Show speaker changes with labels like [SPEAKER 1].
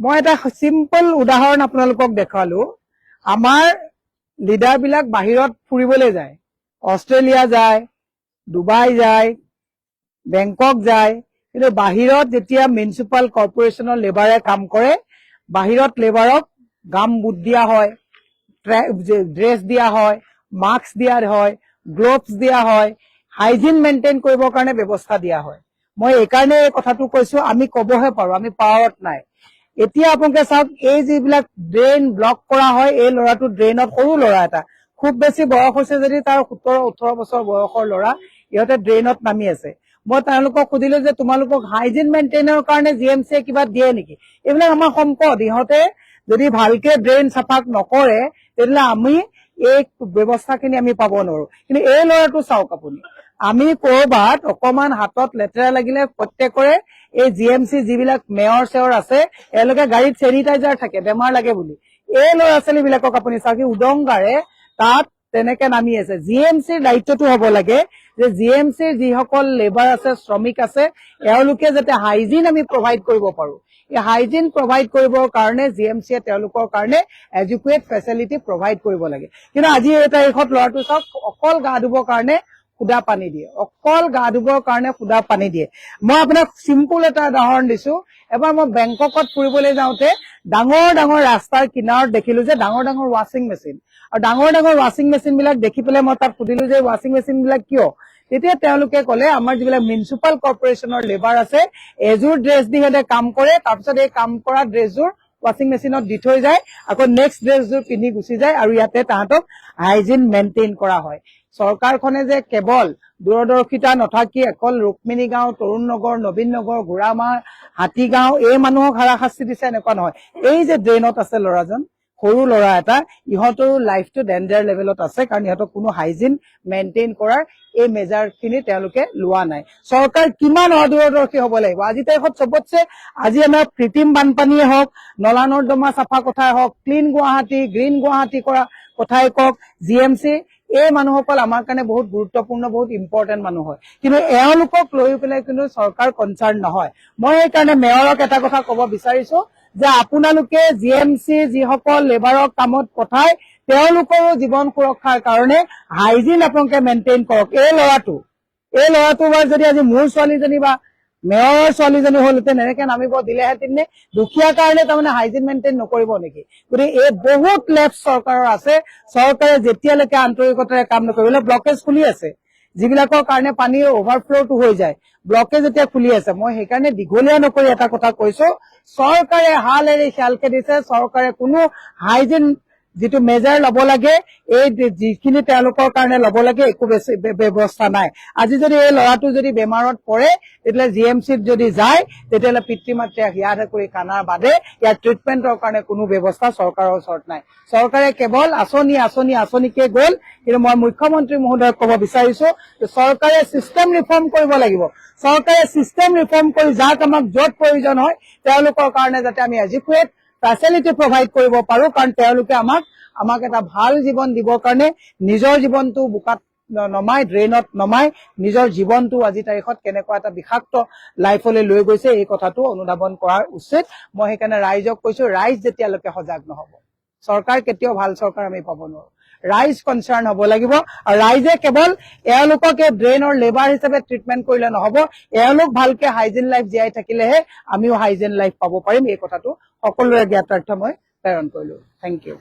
[SPEAKER 1] মই এটা সিম্পল উদাহৰণ আপোনালোকক দেখালো। আমাৰ লিডাৰ বিলাক বাহিৰত ফুৰিবলৈ যায়, অষ্ট্ৰেলিয়া যায়, ডুবাই যায়, বেংকক যায়, কিন্তু বাহিৰত যেতিয়া মিউনিচিপাল কৰ্পোৰেশ্যনৰ লেবাৰে কাম কৰে, বাহিৰত লেবাৰক গাম বুট দিয়া হয়, ড্ৰেছ দিয়া হয়, মাস্ক দিয়া হয়, গ্লোভছ দিয়া হয়, হাইজিন মেইনটেইন কৰিবৰ কাৰণে ব্যৱস্থা দিয়া হয়। মই এইকাৰণে এই কথাটো কৈছো, আমি কবহে পাৰো, আমি পাৱাৰত নাই। এতিয়া আপোনালোকে চাওক, এই যিবিলাক ড্ৰেইন ব্লক কৰা হয়, এই ল'ৰাটো ড্ৰেইনত, সৰু ল'ৰা এটা, খুব বেছি বয়স হৈছে যদি তাৰ 17-18 বছৰ বয়সৰ ল'ৰা, ইহঁতে ড্ৰেইনত নামি আছে। মই তেওঁলোকক সুধিলো যে তোমালোকক হাইজিন মেইনটেইনৰ কাৰণে GMCয়ে কিবা দিয়ে নেকি? এইবিলাক আমাৰ সম্পদ, ইহঁতে যদি ভালকে ড্ৰেইন চাফা নকৰে তেতিয়াহ'লে আমি এই ব্যৱস্থাখিনি আমি পাব নোৱাৰো। কিন্তু এই ল'ৰাটো চাওক আপুনি, আমি কৰবাত অকমান হাতত লেতেৰা লাগিলে প্ৰত্যেকৰে এই GMC যিবিলাক মেয়ৰ চেয়ৰ আছে, এওঁলোকে গাড়ীত চেনিটাইজাৰ থাকে বেমাৰ লাগে বুলি। এই ল'ৰা ছোৱালী বিলাকক আপুনি চাওক, উদংগাৰে তাত তেনেকে নামি আছে। GMCৰ দায়িত্বটো হ'ব লাগে যে GMCৰ যিসকল লেবাৰ আছে, শ্ৰমিক আছে, এওঁলোকে যাতে হাইজিন আমি প্ৰভাইড কৰিব পাৰো। এই হাইজিন প্ৰভাইড কৰিবৰ কাৰণে GMCয়ে তেওঁলোকৰ কাৰণে এডুকুৱেট ফেচিলিটি প্ৰভাইড কৰিব লাগে। কিন্তু আজি এই তাৰিখত ল'ৰাটো চাওক, অকল গা ধুবৰ কাৰণে সুদা পানী দিয়ে, অকল গা ধুবৰ কাৰণে সুদা পানী দিয়ে। মই আপোনাক চিম্পুল এটা উদাহৰণ দিছো। এবাৰ মই বেংককত ফুৰিবলৈ যাওঁতে ডাঙৰ ডাঙৰ ৰাস্তাৰ কিনাৰত দেখিলো যে ডাঙৰ ডাঙৰ ৱাশ্বিং মেচিন, আৰু ডাঙৰ ডাঙৰ ৱাশ্বিং মেচিন বিলাক দেখি পেলাই মই তাত সুধিলো যে ৱাশ্বিং মেচিন বিলাক কিয়? তেতিয়া তেওঁলোকে ক'লে, আমাৰ যিবিলাক মিউনিচিপাল কৰ্পোৰেশ্যনৰ লেবাৰ আছে, এযোৰ ড্ৰেছ দি সিহঁতে কাম কৰে, তাৰপিছত এই কাম কৰা ড্ৰেছযোৰ ৱাশ্বিং মেচিনত দি থৈ যায়, আকৌ নেক্সট ড্ৰেছযোৰ পিন্ধি গুচি যায়, আৰু ইয়াতে তাহাঁতক হাইজিন মেইনটেইন কৰা হয়। চৰকাৰখনে যে কেৱল দূৰদৰ্শিতা নথাকি অকল ৰুক্মিণী গাঁও, তৰুণ নগৰ, নবীন নগৰ, ঘোঁৰামাৰ, হাতীগাঁও এই মানুহক হাৰাশাস্তি দিছে এনেকুৱা নহয়। এই যে ড্ৰেইনত আছে ল'ৰাজন, সৰু ল'ৰা এটা, ইহঁতৰো লাইফটো ডেঞ্জাৰ লেভেলত আছে, কাৰণ ইহঁতক কোনো হাইজিন মেইনটেইন কৰাৰ এই মেজাৰ খিনি তেওঁলোকে লোৱা নাই। চৰকাৰ কিমান অদূৰদৰ্শী হ'ব লাগিব। আজি তাৰিখত চবতছে, আজি আমাৰ কৃত্ৰিম বানপানীয়ে হওক, নলা নৰ্দমা চাফা কথাই হওক, ক্লিন গুৱাহাটী, গ্ৰীণ গুৱাহাটী কৰা কথাই কওক, GMC এই মানুহসকল আমাৰ কাৰণে বহুত গুৰুত্বপূৰ্ণ, বহুত ইম্পৰ্টেণ্ট মানুহ হয়। কিন্তু এওঁলোকক লৈ পেলাই কিন্তু চৰকাৰ কনচাৰ্ণ নহয়। মই সেইকাৰণে মেয়ৰক এটা কথা কব বিচাৰিছো যে আপোনালোকে GMC যিসকল লেবাৰক কামত পঠায়, তেওঁলোকৰো জীৱন সুৰক্ষাৰ কাৰণে হাইজিন আপোনালোকে মেইনটেইন কৰক। এই ল'ৰাটো বাৰু যদি আজি মোৰ ছোৱালীজনী বা মেয়ৰৰ ছোৱালীজনী হলহেঁতেন, এনেকে নামিব দিলেহেঁতেন নে? দুখীয়াৰ কাৰণে তাৰমানে হাইজিন মেইনটেইন নকৰিব নেকি? গতিকে এই বহুত লেফ্ট চৰকাৰৰ আছে। চৰকাৰে যেতিয়ালৈকে আন্তৰিকতাৰে কাম নকৰিব, ব্লকেজ খুলি আছে, যিবিলাকৰ কাৰণে পানীৰ অভাৰফ্ল'টো হৈ যায়, ব্লকেজ এতিয়া খুলি আছে। মই সেইকাৰণে দীঘলীয়া নকৰি এটা কথা কৈছো, চৰকাৰে হাল এৰি খেল খেলিছে। চৰকাৰে কোনো হাইজিন যিটো মেজাৰ ল'ব লাগে, এই যিখিনি তেওঁলোকৰ কাৰণে ল'ব লাগে, একো বেছি ব্যৱস্থা নাই। আজি যদি এই ল'ৰাটো যদি বেমাৰত পৰে, তেতিয়াহ'লে GMCত যদি যায়, তেতিয়াহ'লে পিতৃ মাতৃয়ে হিয়া কৰি কানাৰ বাদে ইয়াৰ ট্ৰিটমেণ্টৰ কাৰণে কোনো ব্যৱস্থা চৰকাৰৰ ওচৰত নাই। চৰকাৰে কেৱল আঁচনিকে গ'ল। কিন্তু মই মুখ্যমন্ত্ৰী মহোদয়ক ক'ব বিচাৰিছো যে চৰকাৰে চিষ্টেম ৰিফৰ্ম কৰিব লাগিব। চৰকাৰে চিষ্টেম ৰিফৰ্ম কৰি যাক আমাক য'ত প্ৰয়োজন হয়, তেওঁলোকৰ কাৰণে যাতে আমি এডুকুৱেট ফেচিলিটি প্ৰভাইড কৰিব পাৰো, কাৰণ তেওঁলোকে আমাক এটা ভাল জীৱন দিবৰ কাৰণে নিজৰ জীৱনটো বোকাত নমাই, ড্ৰেইনত নমাই, নিজৰ জীৱনটো আজি তাৰিখত কেনেকুৱা এটা বিষাক্ত লাইফলৈ লৈ গৈছে, এই কথাটো অনুধাৱন কৰাৰ উচিত। মই সেইকাৰণে ৰাইজক কৈছো, ৰাইজ যেতিয়ালৈকে সজাগ নহব, চৰকাৰ কেতিয়াও ভাল চৰকাৰ আমি পাব নোৱাৰো। ৰাইজ কনচাৰ্ণ হ'ব লাগিব, আৰু ৰাইজে কেৱল এওঁলোকক এই ড্ৰেইনৰ লেবাৰ হিচাপে ট্ৰিটমেণ্ট কৰিলে নহব, এওঁলোক ভালকে হাইজিন লাইফ জীয়াই থাকিলেহে আমিও হাইজিন লাইফ পাব পাৰিম। এই কথাটো সকলোৰে জ্ঞাতাৰ্থ মই প্ৰেৰণ কৰিলো। Thank U.